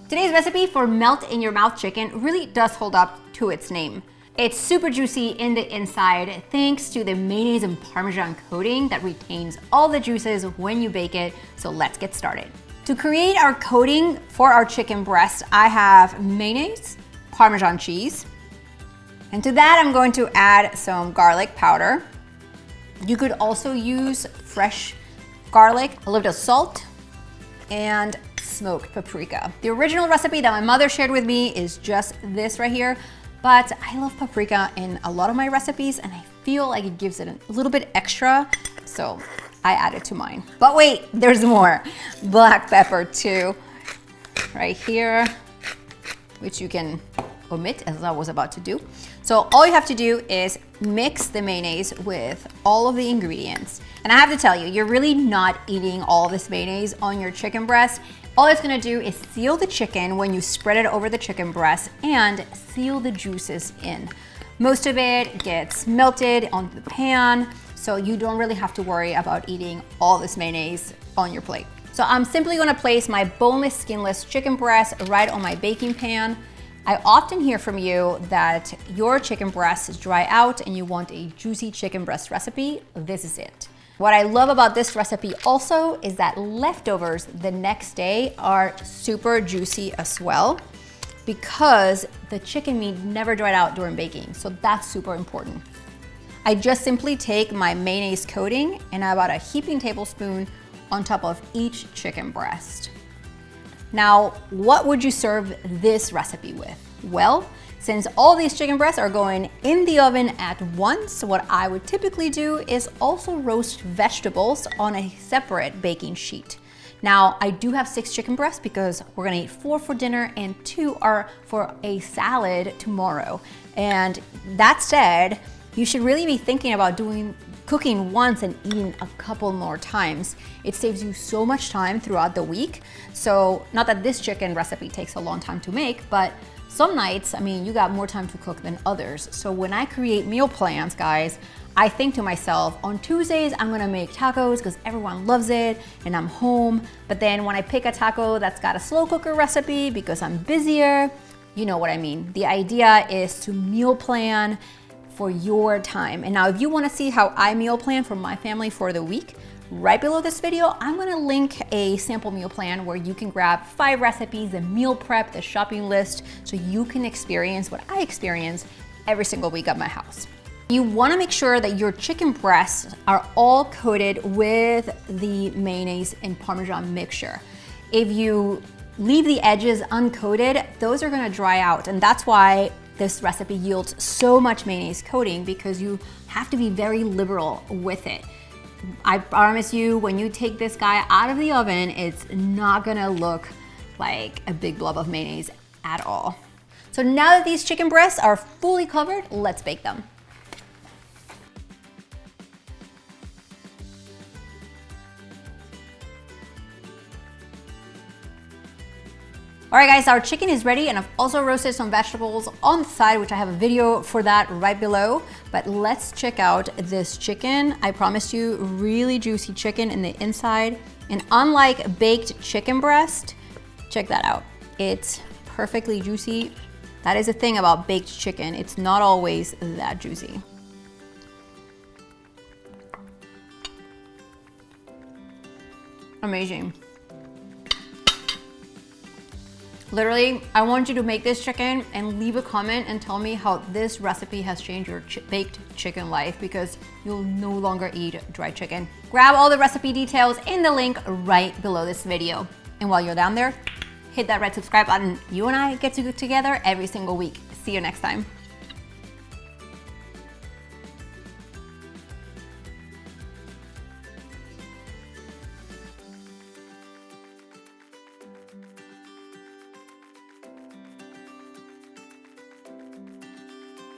Today's recipe for melt in your mouth chicken really does hold up to its name. It's super juicy in the inside thanks to the mayonnaise and Parmesan coating that retains all the juices when you bake it. So let's get started. To create our coating for our chicken breast, I have mayonnaise, Parmesan cheese, and to that I'm going to add some garlic powder. You could also use fresh garlic, a little bit of salt, and smoked paprika. The original recipe that my mother shared with me is just this right here, but I love paprika in a lot of my recipes and I feel like it gives it a little bit extra, so I added to mine. But wait, there's more. Black pepper too, right here, which you can omit as I was about to do. So all you have to do is mix the mayonnaise with all of the ingredients. And I have to tell you, you're really not eating all this mayonnaise on your chicken breast. All it's gonna do is seal the chicken when you spread it over the chicken breast and seal the juices in. Most of it gets melted onto the pan, so you don't really have to worry about eating all this mayonnaise on your plate. So I'm simply gonna place my boneless, skinless chicken breast right on my baking pan. I often hear from you that your chicken breasts dry out and you want a juicy chicken breast recipe. This is it. What I love about this recipe also is that leftovers the next day are super juicy as well because the chicken meat never dried out during baking. So that's super important. I just simply take my mayonnaise coating and about a heaping tablespoon on top of each chicken breast. Now, what would you serve this recipe with? Well, since all these chicken breasts are going in the oven at once, what I would typically do is also roast vegetables on a separate baking sheet. Now, I do have 6 chicken breasts because we're gonna eat 4 for dinner and 2 are for a salad tomorrow. And that said, you should really be thinking about cooking once and eating a couple more times. It saves you so much time throughout the week. So not that this chicken recipe takes a long time to make, but some nights, I mean, you got more time to cook than others. So when I create meal plans, guys, I think to myself, on Tuesdays, I'm gonna make tacos because everyone loves it and I'm home. But then when I pick a taco that's got a slow cooker recipe because I'm busier, you know what I mean. The idea is to meal plan for your time. And now if you wanna see how I meal plan for my family for the week, right below this video, I'm gonna link a sample meal plan where you can grab 5 recipes, the meal prep, the shopping list, so you can experience what I experience every single week at my house. You wanna make sure that your chicken breasts are all coated with the mayonnaise and Parmesan mixture. If you leave the edges uncoated, those are gonna dry out, and that's why this recipe yields so much mayonnaise coating because you have to be very liberal with it. I promise you, when you take this guy out of the oven, it's not gonna look like a big blob of mayonnaise at all. So now that these chicken breasts are fully covered, let's bake them. All right guys, our chicken is ready and I've also roasted some vegetables on the side, which I have a video for that right below. But let's check out this chicken. I promised you really juicy chicken in the inside. And unlike baked chicken breast, check that out. It's perfectly juicy. That is the thing about baked chicken. It's not always that juicy. Amazing. Literally, I want you to make this chicken and leave a comment and tell me how this recipe has changed your baked chicken life because you'll no longer eat dry chicken. Grab all the recipe details in the link right below this video. And while you're down there, hit that red subscribe button. You and I get to get together every single week. See you next time.